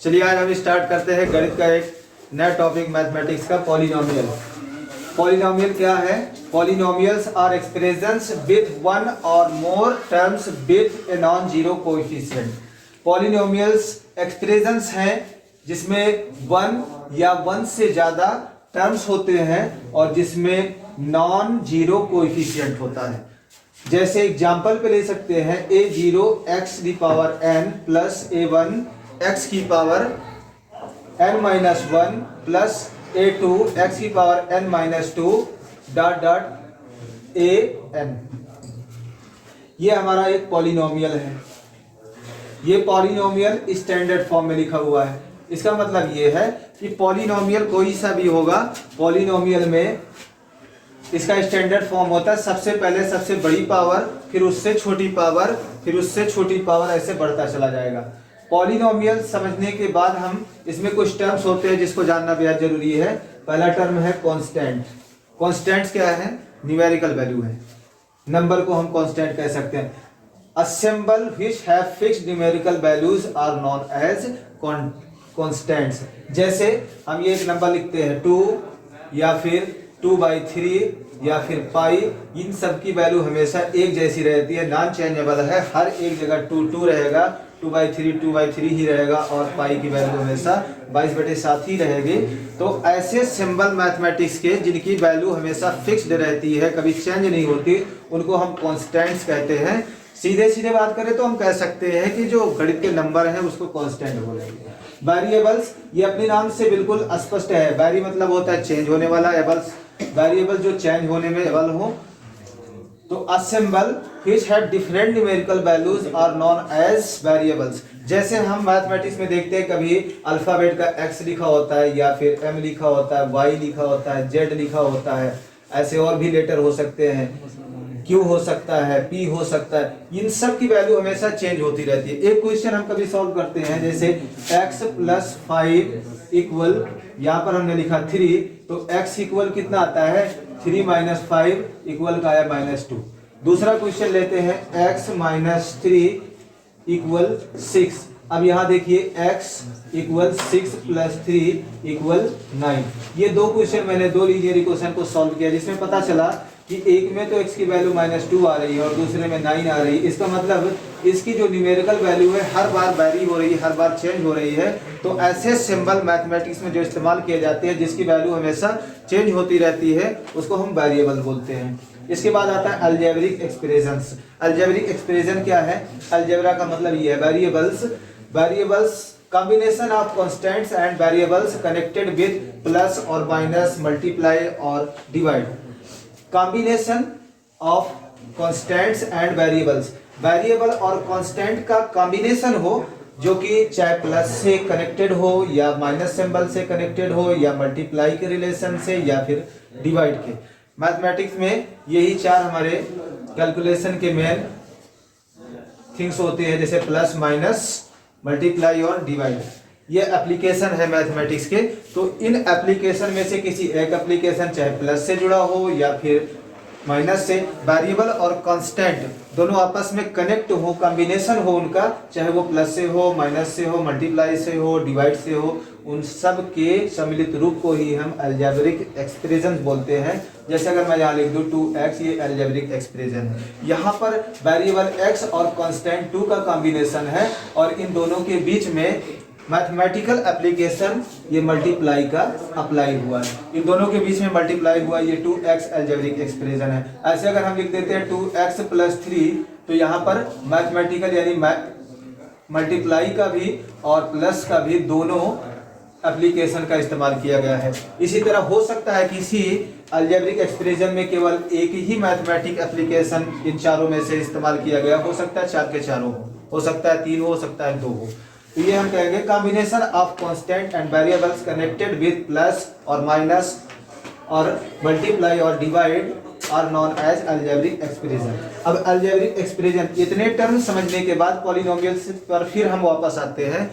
चलिए आज हम स्टार्ट करते हैं गणित का एक नया टॉपिक मैथमेटिक्स का पॉलिनोमियल। पॉलिनोमियल क्या है? Polynomials are expressions with one और more terms with a non zero coefficient. Polynomials expressions हैं जिसमें वन या वन से ज्यादा टर्म्स होते हैं और जिसमें नॉन जीरो कोएफिशिएंट होता है। जैसे एग्जांपल पे ले सकते हैं a0 x की power n plus a1 x की power n minus 1 plus a2 x की power n minus 2 dot dot an। ये हमारा एक पॉलिनोमियल है। ये पॉलिनोमियल स्टैंडर्ड फॉर्म में लिखा हुआ है। इसका मतलब ये है कि पॉलिनोमियल कोई सा भी होगा, पॉलिनोमियल में इसका स्टैंडर्ड फॉर्म होता है सबसे पहले सबसे बड़ी पावर, फिर उससे छोटी पावर, फिर उससे छोटी पावर, ऐसे बढ़ता चला जाएगा। पॉलिनोमियल समझने के बाद हम इसमें कुछ टर्म्स होते हैं जिसको जानना बेहद जरूरी है। पहला टर्म है कांस्टेंट। कांस्टेंट्स क्या है? न्यूमेरिकल वैल्यू है। नंबर को हम कांस्टेंट कह सकते हैं। Symbols which have fixed numerical values are known as constants. जैसे हम ये एक नंबर लिखते हैं 2 या फिर 2/3 या फिर पाई, इन सब की वैल्यू हमेशा एक जैसी रहती है, नॉन चेंजेबल है। हर एक जगह 2 रहेगा, 2/3 ही रहेगा और पाई की वैल्यू हमेशा 22/7 ही रहेगी। तो ऐसे सिंबल मैथमेटिक्स के जिनकी वैल्यू हमेशा फिक्स्ड रहती है, कभी चेंज नहीं होती, उनको हम कांस्टेंट्स कहते हैं। सीधे सीधे बात करें तो हम कह सकते हैं कि जो गणित के नंबर हैं उसको कांस्टेंट बोलेंगे। वेरिएबल्स, ये अपने नाम से बिल्कुल स्पष्ट है। वेरी मतलब होता है चेंज होने वाला, एबल्स वेरिएबल जो चेंज होने में एबल हो। तो symbols which have different numerical values are known as variables. जैसे हम मैथमेटिक्स में देखते हैं कभी अल्फाबेट का x लिखा होता है या फिर m लिखा होता है, y लिखा होता है, z लिखा होता है, ऐसे और भी लेटर हो सकते हैं, Q हो सकता है, P हो सकता है। इन सब की वैल्यू हमेशा चेंज होती रहती है। एक क्वेश्चन हम कभी सॉल्व करते हैं जैसे x + 5 इक्वल, यहाँ पर हमने लिखा 3, तो x इक्वल कितना आता है? 3 - 5 इक्वल का आया -2। दूसरा क्वेश्चन लेते हैं x - 3 इक्वल 6। अब यहाँ देखिए x इक्वल 6 + 3 इक्वल 9। ये दो क्वेश्चन मैंने दो लीनियर इक्वेशन को सॉल्व किया जिसमें पता चला कि एक में तो x की वैल्यू -2 आ रही है और दूसरे में 9 आ रही है। इसका मतलब इसकी जो न्यूमेरिकल वैल्यू है हर बार वैरी हो रही है, हर बार चेंज हो रही है। तो ऐसे सिंबल मैथमेटिक्स में जो इस्तेमाल किए जाते हैं जिसकी वैल्यू हमेशा चेंज होती रहती है उसको हम वेरिएबल बोलते हैं। इसके बाद आता है अलजेब्रिक एक्सप्रेशंस। अलजेब्रिक एक्सप्रेशन क्या है? अलजेब्रा का मतलब ये है variables. Variables combination of constants and variables connected with plus or minus, multiply or divide। Combination of constants and variables, variable और कांस्टेंट का कॉम्बिनेशन हो जो कि चाहे प्लस से कनेक्टेड हो या माइनस सिंबल से कनेक्टेड हो या मल्टीप्लाई के रिलेशन से या फिर डिवाइड के। मैथमेटिक्स में यही चार हमारे कैलकुलेशन के मेन थिंग्स होते हैं, जैसे प्लस, माइनस, मल्टीप्लाई और डिवाइड। ये एप्लीकेशन है मैथमेटिक्स के। तो इन एप्लीकेशन में से किसी एक एप्लीकेशन चाहे प्लस से जुड़ा हो या फिर माइनस से, वेरिएबल और कांस्टेंट दोनों आपस में कनेक्ट हो, कॉम्बिनेशन हो उनका, चाहे वो प्लस से हो, माइनस से हो, मल्टीप्लाई से हो, डिवाइड से हो, उन सब के सम्मिलित रूप को ही हम अलजेब्रिक एक्सप्रेशन बोलते हैं। जैसे अगर मैं यहाँ लिख दूँ 2x, ये अलजेब्रिक एक्सप्रेशन है। यहाँ पर वेरिएबल x और कांस्टेंट 2 का कॉम्बिनेशन है और इन दोनों के बीच में मैथमेटिकल एप्लीकेशन ये मल्टीप्लाई का अप्लाई हुआ है। इन दोनों के बीच में मल्टीप्लाई हुआ, ये 2x अलजेब्रिक एक्सप्रेशन है। ऐसे अगर हम लिख देते हैं 2x + 3, तो यहाँ पर मैथमेटिकल यानी मल्टीप्लाई का भी और प्लस का भी दोनों एप्लीकेशन का इस्तेमाल किया गया है। इसी तरह हो सकता है किसी अलजेब्रिक एक्सप्रेशन में केवल एक ही मैथमेटिक एप्लीकेशन इन चारों में से इस्तेमाल किया गया, हो सकता है 4 के चारों हो सकता है 3 हो सकता है 2 हो। तो ये हम कहेंगे combination of constant and variables connected with plus और माइनस और मल्टीप्लाई और divide are known as algebraic expression. अब अलजेब्रिक एक्सप्रेशन इतने टर्म समझने के बाद पॉलिनोमियल्स पर फिर हम वापस आते हैं।